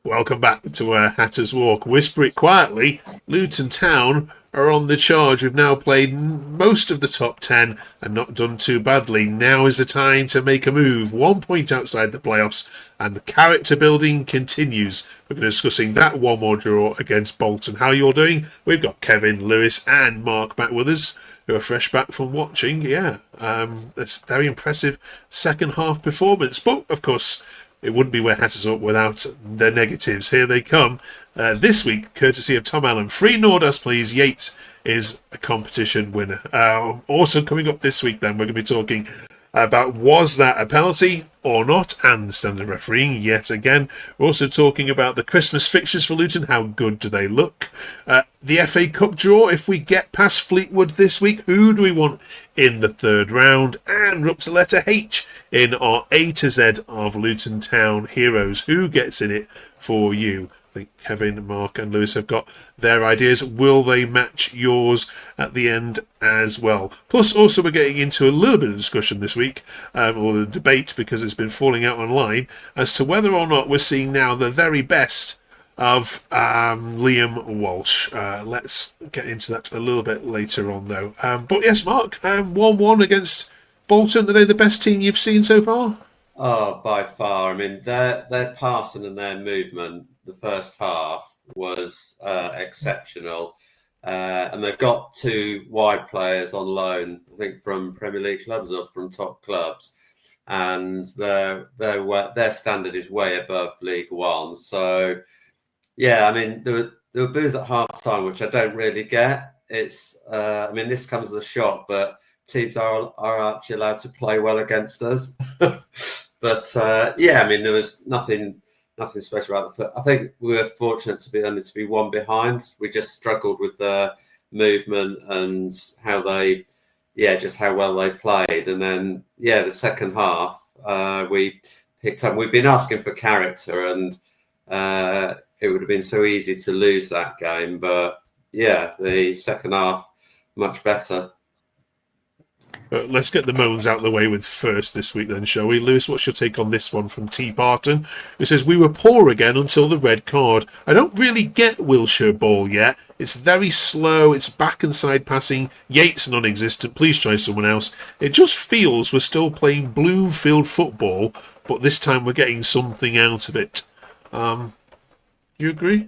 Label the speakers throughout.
Speaker 1: Welcome back to Hatter's Walk. Whisper it quietly. Luton Town are on the charge. We've now played most of the top 10 and not done too badly. Now is the time to make a move. 1 point outside the playoffs, and the character building continues. We're going to be discussing that one more draw against Bolton. How are you all doing? We've got Kevin, Lewis and Mark back with us, who are fresh back from watching. That's very impressive second half performance. But, of course, it wouldn't be where Hatters Up without the negatives. Here they come. This week, courtesy of Tom Allen. Free Nordas, please. Yates is a competition winner. Also coming up this week, then, we're going to be talking about was that a penalty or not, and standard refereeing yet again. We're also talking about the Christmas fixtures for Luton. How good do they look? The FA Cup draw, if we get past Fleetwood this week, who do we want in the third round? And we're up to letter H in our A to Z of Luton Town heroes. Who gets in it for you? I think Kevin, Mark and Lewis have got their ideas. Will they match yours at the end as well? Plus, also we're getting into a little bit of discussion this week, or the debate, because it's been falling out online, as to whether or not we're seeing now the very best of Liam Walsh. Let's get into that a little bit later on, though. But yes, Mark, 1-1 against Bolton. Are they the best team you've seen so far?
Speaker 2: Oh, by far. I mean, their passing and their movement, the first half, was exceptional. And they've got two wide players on loan, I think from Premier League clubs or from top clubs. And their standard is way above League One. So, yeah, I mean, there were boos at half time, which I don't really get. It's, this comes as a shock, but teams are actually allowed to play well against us. But there was nothing special about the foot. I think we were fortunate to be one behind. We just struggled with the movement and how well they played. And then, the second half, we picked up. We've been asking for character, and it would have been so easy to lose that game. But the second half, much better.
Speaker 1: Let's get the moans out of the way with first this week then, shall we? Lewis, what's your take on this one from T. Barton, who says, we were poor again until the red card. I don't really get Wilshere ball yet. It's very slow. It's back and side passing. Yates non-existent. Please try someone else. It just feels we're still playing Bloomfield football, but this time we're getting something out of it. Do you agree?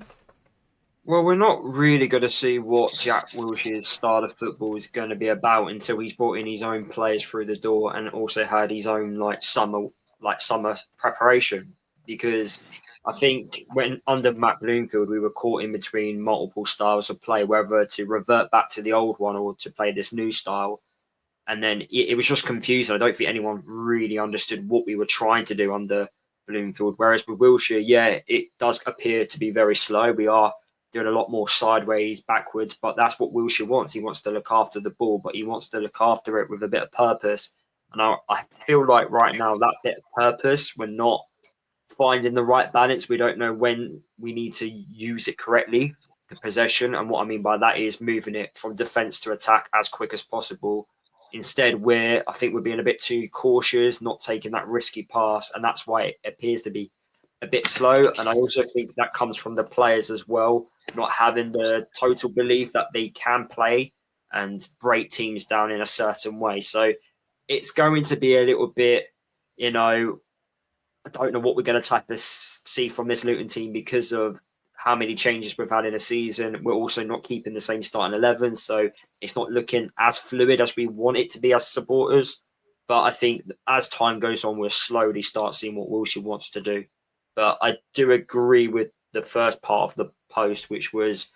Speaker 3: Well, we're not really going to see what Jack Wilshere's style of football is going to be about until he's brought in his own players through the door and also had his own summer preparation. Because I think when under Matt Bloomfield, we were caught in between multiple styles of play, whether to revert back to the old one or to play this new style. And then it was just confusing. I don't think anyone really understood what we were trying to do under Bloomfield. Whereas with Wilshere, it does appear to be very slow. We are doing a lot more sideways, backwards, but that's what Wilshere wants. He wants to look after the ball, but he wants to look after it with a bit of purpose. And I feel like right now that bit of purpose, we're not finding the right balance. We don't know when we need to use it correctly, the possession. And what I mean by that is moving it from defence to attack as quick as possible. Instead, I think we're being a bit too cautious, not taking that risky pass. And that's why it appears to be a bit slow. And I also think that comes from the players as well, not having the total belief that they can play and break teams down in a certain way. So it's going to be a little bit, I don't know what we're going to see from this Luton team because of how many changes we've had in a season. We're also not keeping the same starting 11. So it's not looking as fluid as we want it to be as supporters. But I think as time goes on, we'll slowly start seeing what Wilshere wants to do. But I do agree with the first part of the post, which was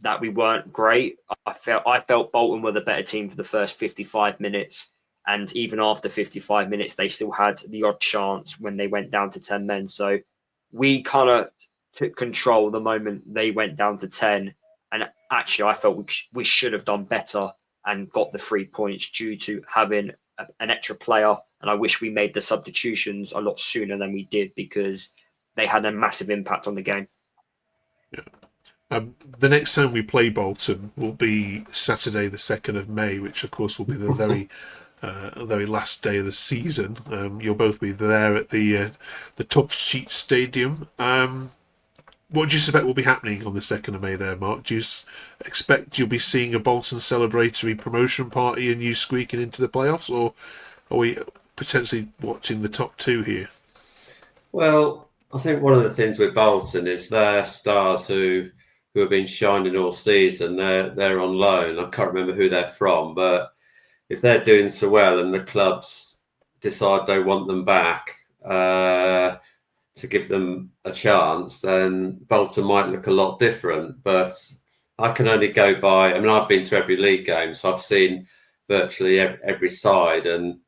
Speaker 3: that we weren't great. I felt Bolton were the better team for the first 55 minutes. And even after 55 minutes, they still had the odd chance when they went down to 10 men. So we kind of took control the moment they went down to 10. And actually, I felt we should have done better and got the 3 points due to having an extra player. And I wish we made the substitutions a lot sooner than we did because they had a massive impact on the game.
Speaker 1: Yeah. The next time we play Bolton will be Saturday, the 2nd of May, which of course will be the very last day of the season. You'll both be there at the Tough Sheet Stadium. what do you suspect will be happening on the 2nd of May there, Mark? Do you expect you'll be seeing a Bolton celebratory promotion party and you squeaking into the playoffs, or are we potentially watching the top 2 here?
Speaker 2: Well, I think one of the things with Bolton is their stars who have been shining all season, they're on loan. I can't remember who they're from, but if they're doing so well and the clubs decide they want them back to give them a chance, then Bolton might look a lot different. But I can only go by, I've been to every league game, so I've seen virtually every side. And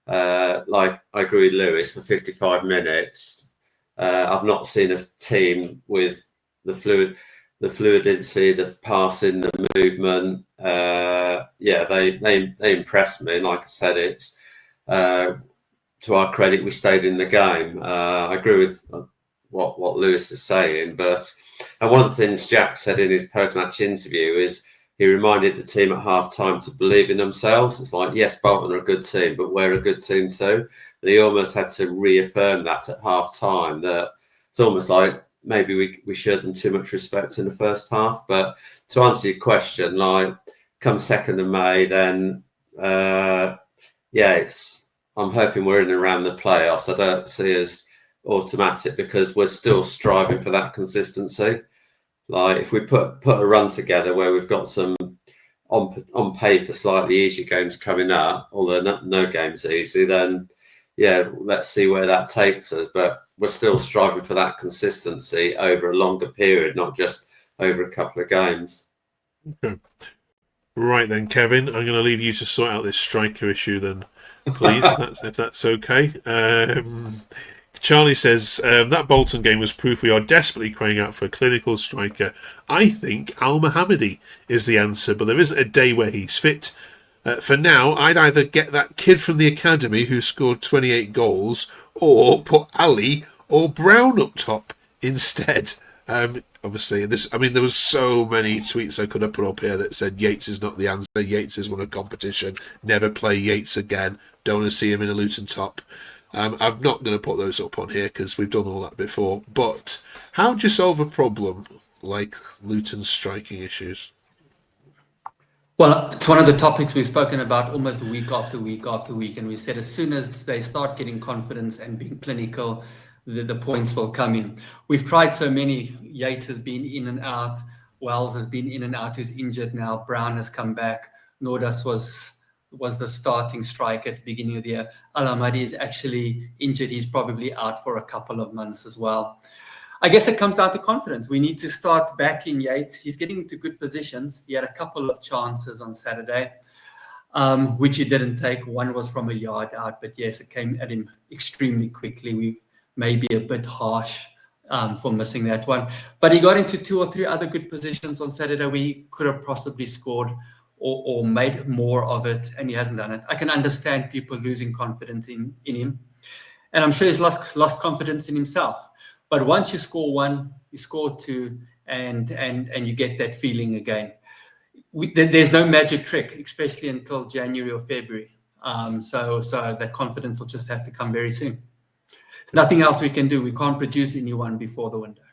Speaker 2: like I agree with Lewis, for 55 minutes, I've not seen a team with the fluidity, the passing, the movement. They impressed me. And like I said, it's to our credit, we stayed in the game. I agree with what Lewis is saying, and one of the things Jack said in his post-match interview is he reminded the team at half-time to believe in themselves. It's like, yes, Bolton are a good team, but we're a good team too. And he almost had to reaffirm that at half-time, that it's almost like maybe we showed them too much respect in the first half. But to answer your question, like, come 2nd of May, then, I'm hoping we're in and around the playoffs. I don't see as automatic because we're still striving for that consistency. Like, if we put a run together where we've got some on paper slightly easier games coming up, although no game's easy, then let's see where that takes us. But we're still striving for that consistency over a longer period, not just over a couple of games.
Speaker 1: Okay. Right then, Kevin, I'm going to leave you to sort out this striker issue then, please, if that's okay. Charlie says, that Bolton game was proof we are desperately crying out for a clinical striker. I think Al-Mohammadi is the answer, but there isn't a day where he's fit. For now, I'd either get that kid from the academy who scored 28 goals or put Ali or Brown up top instead. Obviously, there was so many tweets I could have put up here that said Yates is not the answer. Yates has won a competition. Never play Yates again. Don't want to see him in a Luton top. I'm not going to put those up on here because we've done all that before. But how do you solve a problem like Luton's striking issues?
Speaker 4: Well, it's one of the topics we've spoken about almost week after week after week. And we said as soon as they start getting confidence and being clinical, the points will come in. We've tried so many. Yates has been in and out. Wells has been in and out. Who's injured now. Brown has come back. Nordas was the starting striker at the beginning of the year. Al-Ahmadi is actually injured. He's probably out for a couple of months as well. I guess it comes down to confidence. We need to start backing Yates. He's getting into good positions. He had a couple of chances on Saturday, which he didn't take. One was from a yard out, but yes, it came at him extremely quickly. We may be a bit harsh for missing that one. But he got into 2 or 3 other good positions on Saturday where he could have possibly scored or made more of it, and he hasn't done it. I can understand people losing confidence in him, and I'm sure he's lost confidence in himself. But once you score 1, you score 2, and you get that feeling again. There's no magic trick, especially until January or February. So that confidence will just have to come very soon. There's nothing else we can do. We can't produce anyone before the window.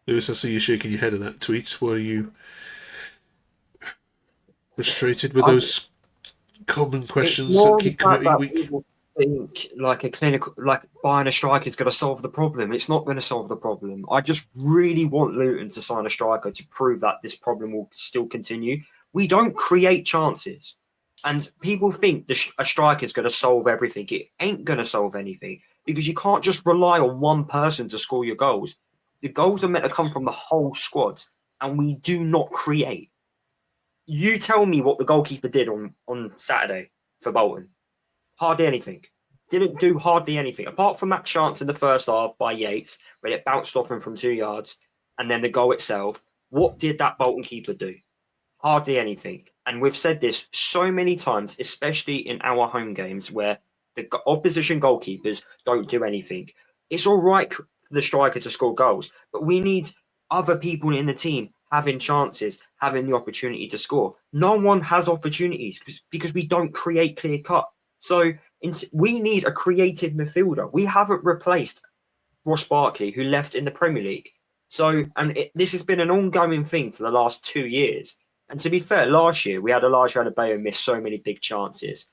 Speaker 1: Lewis, I see you shaking your head at that tweet. Were you frustrated with those common questions that keep coming every week?
Speaker 3: People think like buying a striker is going to solve the problem. It's not going to solve the problem. I just really want Luton to sign a striker to prove that this problem will still continue. We don't create chances. And people think a striker is going to solve everything. It ain't going to solve anything because you can't just rely on one person to score your goals. The goals are meant to come from the whole squad, and we do not create. You tell me what the goalkeeper did on Saturday for Bolton. Hardly anything. Didn't do hardly anything. Apart from that chance in the first half by Yates, where it bounced off him from 2 yards, and then the goal itself, what did that Bolton keeper do? Hardly anything. And we've said this so many times, especially in our home games, where the opposition goalkeepers don't do anything. It's all right for the striker to score goals, but we need other people in the team having chances, having the opportunity to score. No one has opportunities because we don't create clear cut. So we need a creative midfielder. We haven't replaced Ross Barkley, who left in the Premier League. So, this has been an ongoing thing for the last 2 years. And to be fair, last year we had Elijah Adebayo miss so many big chances.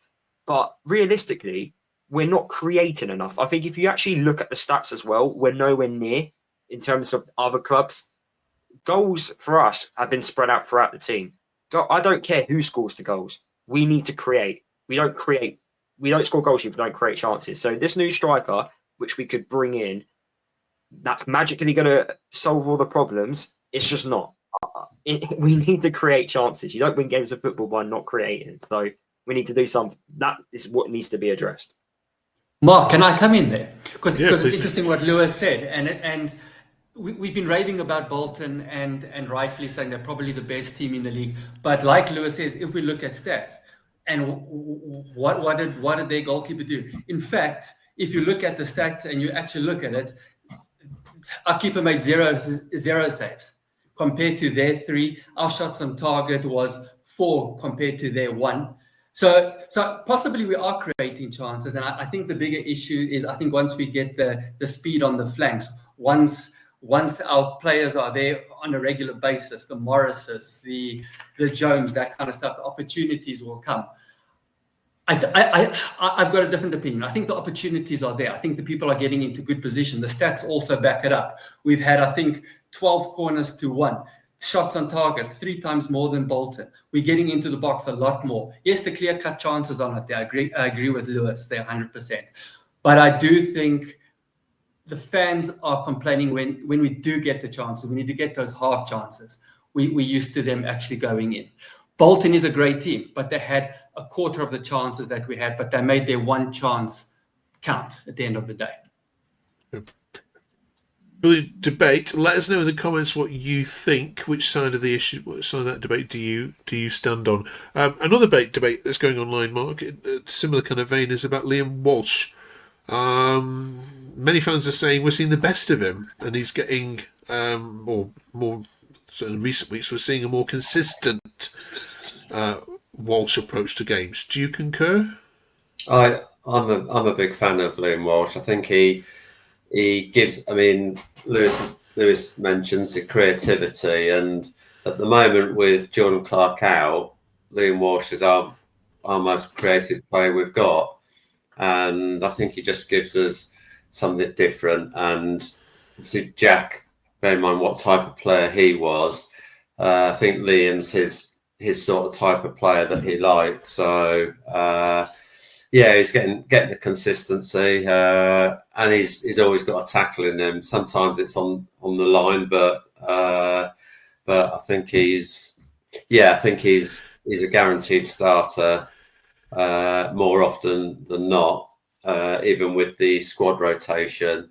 Speaker 3: But realistically, we're not creating enough. I think if you actually look at the stats as well, we're nowhere near in terms of other clubs. Goals for us have been spread out throughout the team. I don't care who scores the goals. We need to create. We don't score goals if we don't create chances. So this new striker, which we could bring in, that's magically going to solve all the problems. It's just not. We need to create chances. You don't win games of football by not creating. So we need to do something. That is what needs to be addressed.
Speaker 4: Mark, can I come in there? Because
Speaker 1: please.
Speaker 4: it's interesting what Lewis said. And we've been raving about Bolton and rightfully saying they're probably the best team in the league. But like Lewis says, if we look at stats, and what did their goalkeeper do? In fact, if you look at the stats and you actually look at it, our keeper made zero saves compared to their 3. Our shots on target was 4 compared to their 1. So possibly we are creating chances, and I think the bigger issue is, I think once we get the speed on the flanks, once our players are there on a regular basis, the Morrises, the Jones, that kind of stuff, the opportunities will come. I've got a different opinion. I think the opportunities are there. I think the people are getting into good position. The stats also back it up. We've had, I think, 12 corners to 1. Shots on target, 3 times more than Bolton. We're getting into the box a lot more. Yes, the clear-cut chances are not there. I agree with Lewis. They're 100%. But I do think the fans are complaining when we do get the chances. We need to get those half chances. We're used to them actually going in. Bolton is a great team, but they had a quarter of the chances that we had, but they made their 1 chance count at the end of the day.
Speaker 1: Brilliant debate. Let us know in the comments what you think. Which side of the issue, which side of that debate do you stand on? Another debate that's going online, Mark, similar kind of vein, is about Liam Walsh. Many fans are saying we're seeing the best of him, and he's getting more. So in recent weeks, we're seeing a more consistent Walsh approach to games. Do you concur?
Speaker 2: I'm a big fan of Liam Walsh. I think he gives. I mean, Lewis mentions the creativity, and at the moment with Jordan Clark out, Liam Walsh is our most creative player we've got, and I think he just gives us something different. And see, Jack, bear in mind what type of player he was. I think Liam's his sort of type of player that he likes. So he's getting the consistency, and he's always got a tackle in him. Sometimes it's on the line, but I think he's a guaranteed starter more often than not, even with the squad rotation.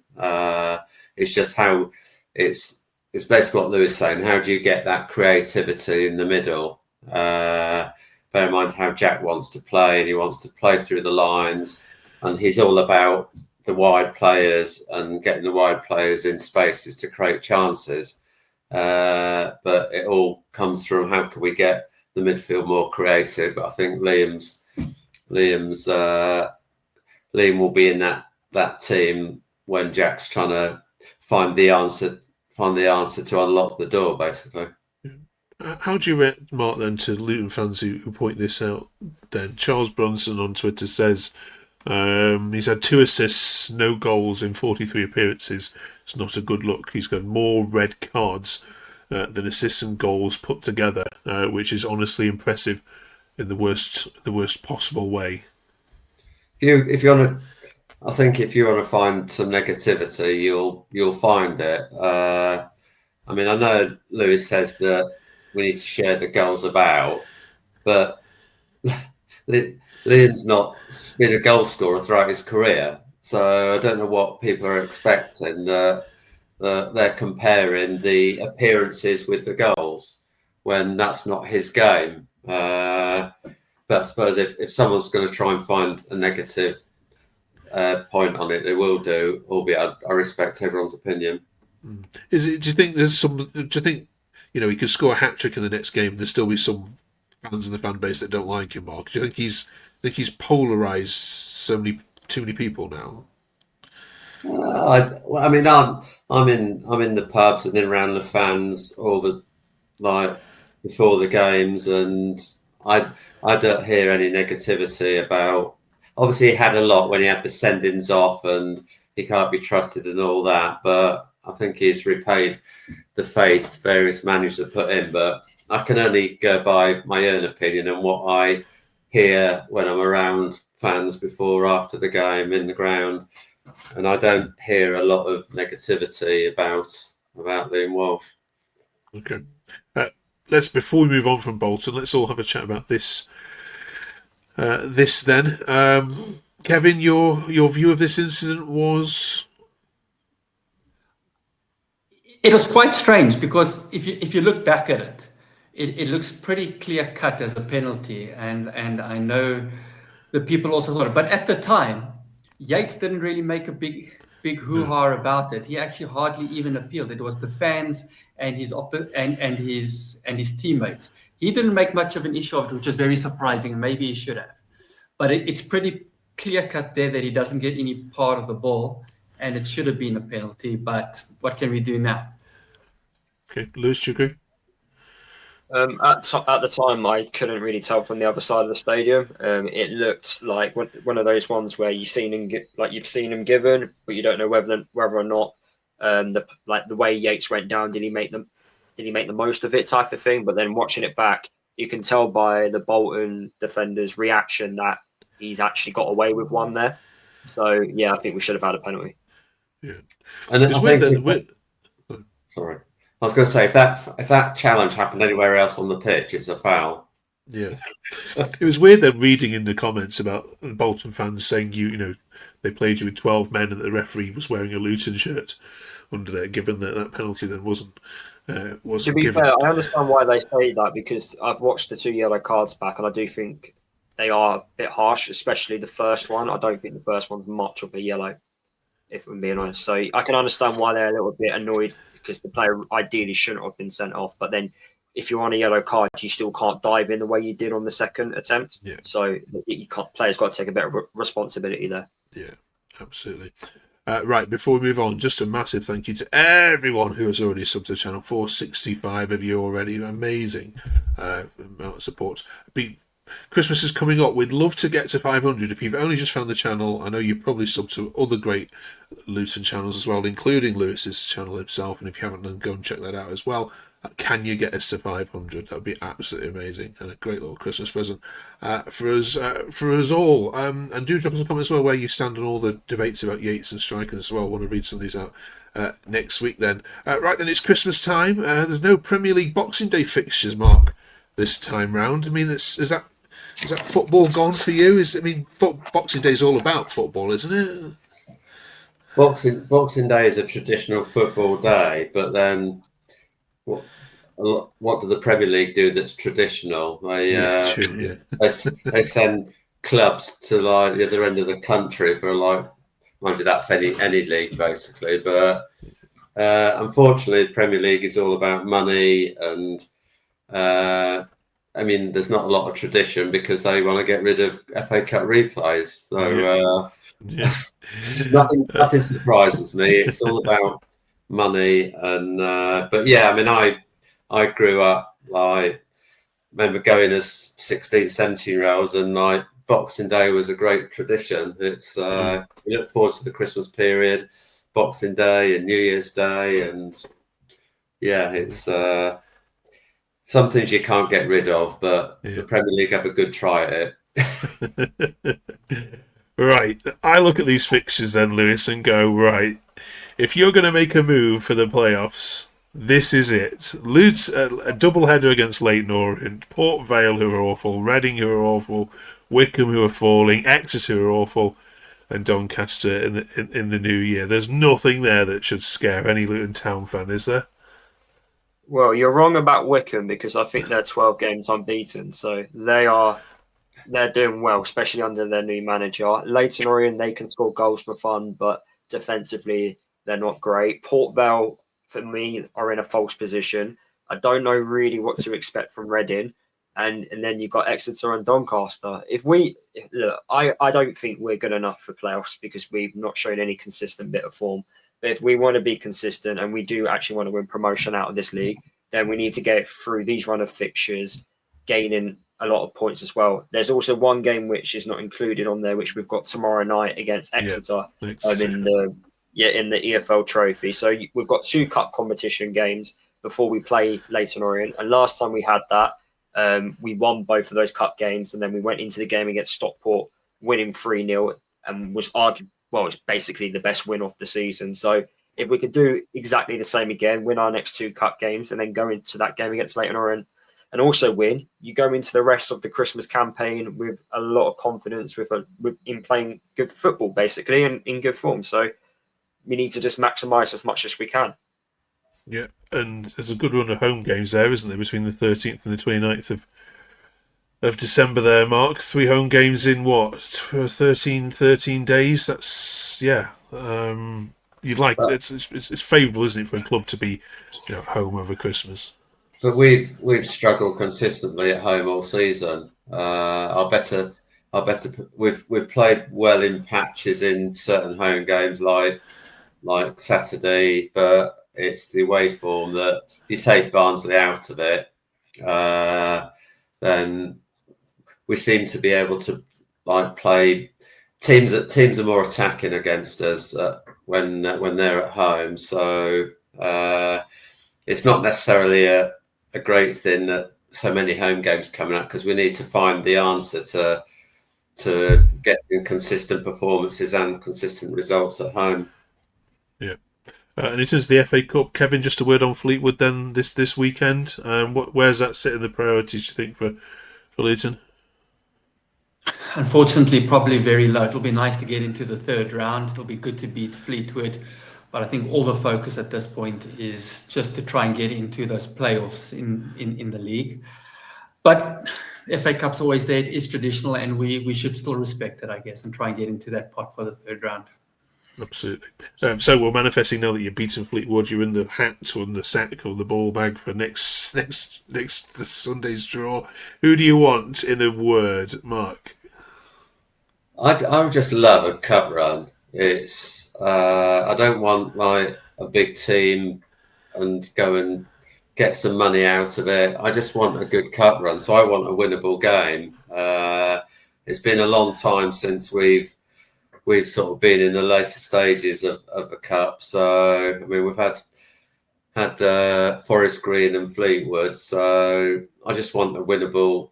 Speaker 2: It's just how it's basically what Lewis is saying. How do you get that creativity in the middle? Bear in mind how Jack wants to play, and he wants to play through the lines, and he's all about the wide players and getting the wide players in spaces to create chances. But it all comes from how can we get the midfield more creative. But I think Liam will be in that team when Jack's trying to find the answer to unlock the door, basically.
Speaker 1: How do you react, Mark, then, to Luton fans who point this out? Then Charles Bronson on Twitter says he's had 2 assists, no goals in 43 appearances. It's not a good look. He's got more red cards than assists and goals put together, which is honestly impressive in the worst possible way.
Speaker 2: If you want to, I think if you want to find some negativity, you'll find it. I mean, I know Lewis says that we need to share the goals about, but Liam's not been a goal scorer throughout his career, so I don't know what people are expecting. They're comparing the appearances with the goals when that's not his game. But I suppose if someone's going to try and find a negative point on it, they will do. Albeit I respect everyone's opinion.
Speaker 1: Do you think he could score a hat trick in the next game and there'll still be some fans in the fan base that don't like him, Mark? Do you think he's polarised too many people now?
Speaker 2: I mean, I'm in the pubs and around the fans all the like before the games, and I don't hear any negativity about. Obviously, he had a lot when he had the send-ins off, and he can't be trusted and all that. But I think he's repaid the faith various managers have put in. But I can only go by my own opinion and what I hear when I'm around fans before or after the game in the ground. And I don't hear a lot of negativity about Liam Walsh.
Speaker 1: Okay. Before we move on from Bolton, let's all have a chat about this. This then, Kevin, your view of this incident was.
Speaker 4: It was quite strange because if you look back at it, it looks pretty clear cut as a penalty, and I know the people also thought it. But at the time, Yates didn't really make a big hoo-ha about it. He actually hardly even appealed. It was the fans and his teammates. He didn't make much of an issue of it, which is very surprising, and maybe he should have. But it's pretty clear cut there that he doesn't get any part of the ball, and it should have been a penalty. But what can we do now?
Speaker 1: Okay, Lewis, do you agree?
Speaker 3: At the time, I couldn't really tell from the other side of the stadium. It looked like one of those ones where you've seen him given, but you don't know whether or not the way Yates went down. Did he make the most of it, type of thing? But then watching it back, you can tell by the Bolton defender's reaction that he's actually got away with one there. So yeah, I think we should have had a penalty.
Speaker 1: Yeah,
Speaker 2: and I think sorry. I was going to say, if that challenge happened anywhere else on the pitch, it's a foul.
Speaker 1: Yeah, it was weird then reading in the comments about Bolton fans saying they played you with 12 men and the referee was wearing a Luton shirt under there, given that penalty then wasn't
Speaker 3: to be
Speaker 1: given.
Speaker 3: fair, I understand why they say that, because I've watched the 2 yellow cards back, and I do think they are a bit harsh, especially the first one. I don't think the first one's much of a yellow, if I'm being honest. So I can understand why they're a little bit annoyed, because the player ideally shouldn't have been sent off. But then if you're on a yellow card, you still can't dive in the way you did on the second attempt.
Speaker 1: Yeah.
Speaker 3: So players got to take a bit of responsibility there.
Speaker 1: Yeah, absolutely. Right, before we move on, just a massive thank you to everyone who has already subbed to the channel. 465 of you already. Amazing amount of support. Christmas is coming up. We'd love to get to 500. If you've only just found the channel, I know you've probably subbed to other great Luton channels as well, including Lewis's channel himself. And if you haven't, then go and check that out as well. Can you get us to 500? That would be absolutely amazing and a great little Christmas present for us all. And do drop us a comment as well where you stand on all the debates about Yates and strikers as well. I want to read some of these out next week then. Right then, it's Christmas time. There's no Premier League Boxing Day fixtures, Mark, this time round. I mean, is that football gone for you? Boxing Day is all about football, isn't it?
Speaker 2: Boxing Day is a traditional football day, but then what do the Premier League do that's traditional? They send clubs to the other end of the country for mind you, that's any league basically. But unfortunately, the Premier League is all about money, and there's not a lot of tradition because they want to get rid of FA Cup replays. So nothing surprises me. It's all about money, and but yeah, I grew up remember going as 16, 17-year-olds, and Boxing Day was a great tradition. It's we look forward to the Christmas period, Boxing Day and New Year's Day, and yeah, it's some things you can't get rid of, but the Premier League have a good try at it.
Speaker 1: Right, I look at these fixtures then, Lewis, and go, right, if you're going to make a move for the playoffs, this is it. A double-header against Leyton Orient, Port Vale, who are awful, Reading, who are awful, Wickham, who are falling, Exeter, who are awful, and Doncaster in the new year. There's nothing there that should scare any Luton Town fan, is there?
Speaker 3: Well, you're wrong about Wickham, because I think they're 12 games unbeaten, so they're doing well, especially under their new manager. Leyton Orient, they can score goals for fun, but defensively, they're not great. Port Vale, for me, are in a false position. I don't know really what to expect from Reading. and then you've got Exeter and Doncaster. I don't think we're good enough for playoffs because we've not shown any consistent bit of form. But if we want to be consistent and we do actually want to win promotion out of this league, then we need to get through these run of fixtures, gaining a lot of points as well. There's also one game which is not included on there, which we've got tomorrow night against Exeter in the EFL Trophy. So we've got 2 cup competition games before we play Leyton Orient. And last time we had that, we won both of those cup games, and then we went into the game against Stockport, winning 3-0, and was argued. Well, it's basically the best win of the season. So if we could do exactly the same again, win our next 2 cup games, and then go into that game against Leyton Orient and also win, you go into the rest of the Christmas campaign with a lot of confidence, in playing good football, basically, and in good form. So we need to just maximise as much as we can.
Speaker 1: Yeah, and there's a good run of home games there, isn't there, between the 13th and the 29th of December there, Mark. 3 home games in 13 days. That's you'd like it's favourable, isn't it, for a club to be home over Christmas?
Speaker 2: But we've struggled consistently at home all season. We've played well in patches in certain home games like Saturday, but it's the away form that if you take Barnsley out of it, then we seem to be able to play teams are more attacking against us when they're at home. So it's not necessarily a great thing that so many home games coming up, because we need to find the answer to getting consistent performances and consistent results at home.
Speaker 1: Yeah. And it is the FA Cup. Kevin, just a word on Fleetwood then this weekend. Where's that sit in the priorities, do you think, for Luton?
Speaker 4: Unfortunately, probably very low. It'll be nice to get into the 3rd round. It'll be good to beat Fleetwood. But I think all the focus at this point is just to try and get into those playoffs in the league. But FA Cup's always there. It is traditional, and we should still respect it, I guess, and try and get into that pot for the 3rd round.
Speaker 1: Absolutely. So we're manifesting now that you've beaten Fleetwood. You're in the hat or in the sack or the ball bag for next Sunday's draw. Who do you want in a word, Mark?
Speaker 2: I would just love a cup run. It's I don't want a big team and go and get some money out of it. I just want a good cup run. So I want a winnable game. It's been a long time since we've sort of been in the later stages of a cup. So I mean, we've had Forest Green and Fleetwood. So I just want a winnable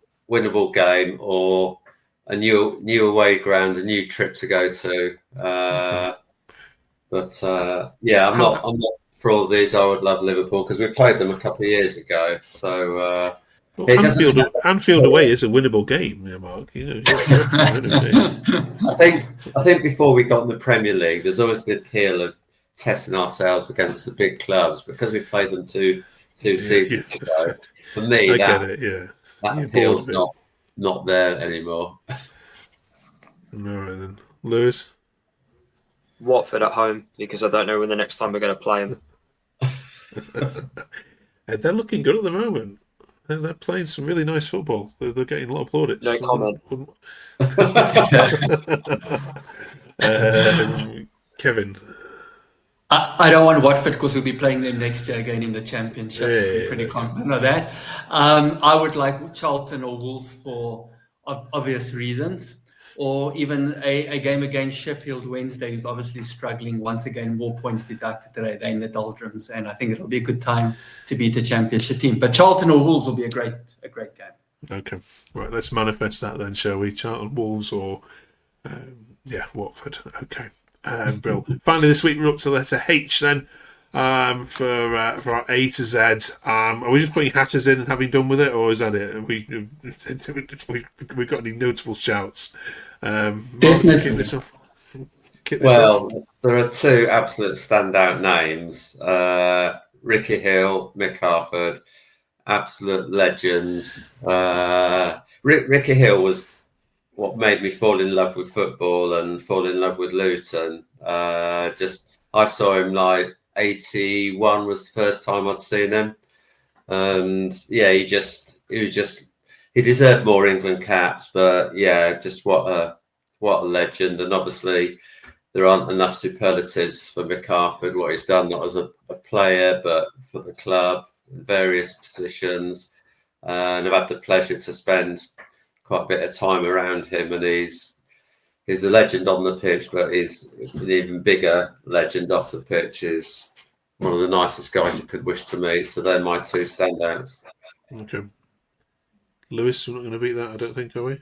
Speaker 2: game, or a new away ground, a new trip to go to. But I'm not for all these. I would love Liverpool because we played them a couple of years ago. So
Speaker 1: Anfield away is a winnable game, Mark.
Speaker 2: I think before we got in the Premier League, there's always the appeal of testing ourselves against the big clubs because we played them two seasons ago. For me, that appeal's not there anymore.
Speaker 1: All right then, Lewis.
Speaker 3: Watford at home, because I don't know when the next time we're going to play them.
Speaker 1: They're looking good at the moment. They're playing some really nice football. They're getting a lot of plaudits.
Speaker 3: No comment.
Speaker 1: Kevin.
Speaker 4: I don't want Watford because we'll be playing them next year again in the Championship. I'm pretty confident of that. I would like Charlton or Wolves for obvious reasons, or even a game against Sheffield Wednesday, who's obviously struggling. Once again, more points deducted today. They're in the doldrums, and I think it'll be a good time to beat the Championship team. But Charlton or Wolves will be a great game.
Speaker 1: Okay, right. Let's manifest that then, shall we? Charlton, Wolves, or Watford. Okay. Brill. Finally, this week we're up to letter H then for our A to Z. Are we just putting Hatters in and having done with it, or is that it? Have we got any notable shouts?
Speaker 4: Definitely.
Speaker 2: There are 2 absolute standout names: Ricky Hill, Mick Harford, absolute legends. Ricky Hill was what made me fall in love with football and fall in love with Luton. I saw him 81 was the first time I'd seen him, and he he deserved more England caps, but yeah, just what a legend. And obviously there aren't enough superlatives for McCarthy, what he's done, not as a player, but for the club in various positions. And I've had the pleasure to spend quite a bit of time around him, and he's a legend on the pitch, but he's an even bigger legend off the pitch. Is one of the nicest guys you could wish to meet. So they're my two standouts.
Speaker 1: Okay. Lewis, we're not going to beat that, I don't think, are we?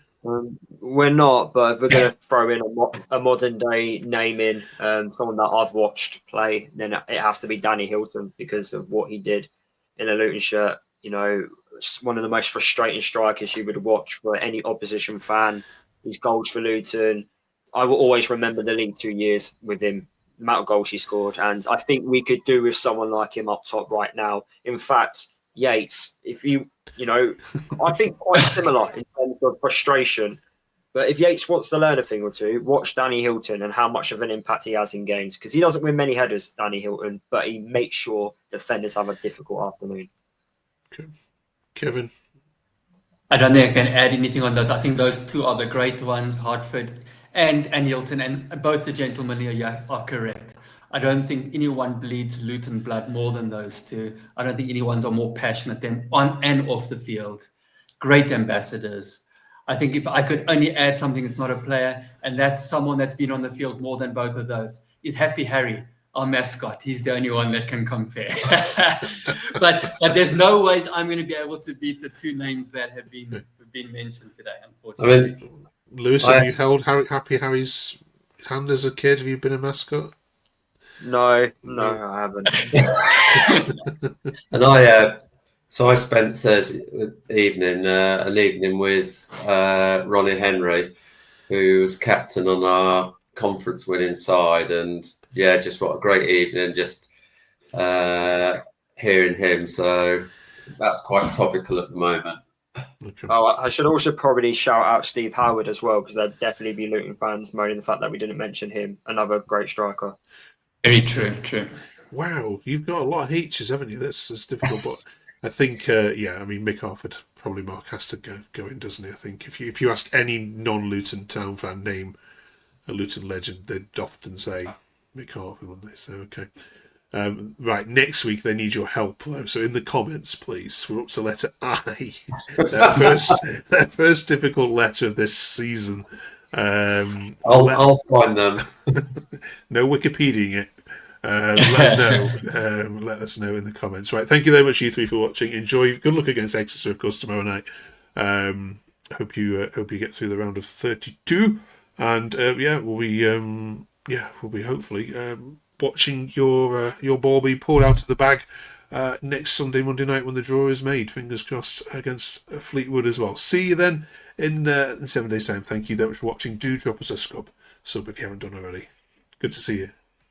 Speaker 3: We're not, but if we're going to throw in a modern day name in, someone that I've watched play, then it has to be Danny Hilton because of what he did in a Luton shirt. You know, it's one of the most frustrating strikers you would watch for any opposition fan. His goals for Luton, I will always remember the League 2 years with him, the amount of goals he scored. And I think we could do with someone like him up top right now. In fact, Yates, if you know, I think quite similar in terms of frustration. But if Yates wants to learn a thing or two, watch Danny Hilton and how much of an impact he has in games. Because he doesn't win many headers, Danny Hilton, but he makes sure defenders have a difficult afternoon.
Speaker 1: Okay. Kevin?
Speaker 4: I don't think I can add anything on those. I think those two are the great ones, Hartford and Hilton, and both the gentlemen here are correct. I don't think anyone bleeds Luton blood more than those two. I don't think anyone's more passionate than on and off the field. Great ambassadors. I think if I could only add something that's not a player, and that's someone that's been on the field more than both of those, is Happy Harry, our mascot. He's the only one that can compare. but there's no ways I'm going to be able to beat the two names that have been mentioned today, unfortunately.
Speaker 2: I mean,
Speaker 1: Lewis, have you held Happy Harry's hand as a kid? Have you been a mascot?
Speaker 3: No, I haven't.
Speaker 2: And so I spent Thursday evening, an evening with Ronnie Henry, who was captain on our conference winning side, and yeah, just what a great evening, just hearing him. So that's quite topical at the moment.
Speaker 1: Okay.
Speaker 3: Oh, I should also probably shout out Steve Howard as well, because there'd definitely be Luton fans moaning the fact that we didn't mention him. Another great striker.
Speaker 4: Very true.
Speaker 1: Wow, you've got a lot of H's, haven't you? That's difficult, but I think, I mean, Mick Harford, probably Mark has to go in, doesn't he? I think if you ask any non-Luton Town fan name a Luton legend, they'd often say Mick Harford, wouldn't they? So, okay. Right, next week they need your help, though. So in the comments, please, we're up to letter I. their first difficult letter of this season.
Speaker 2: I'll find them.
Speaker 1: No Wikipediaing it. Let us know in the comments. Right, thank you very much, you three, for watching. Enjoy. Good luck against Exeter, of course, tomorrow night. Hope you get through the round of 32, and we'll be hopefully watching your ball be poured out of the bag next Monday night when the draw is made. Fingers crossed against Fleetwood as well. See you then in 7 days' time. Thank you very much for watching. Do drop us a sub if you haven't done already. Good to see you.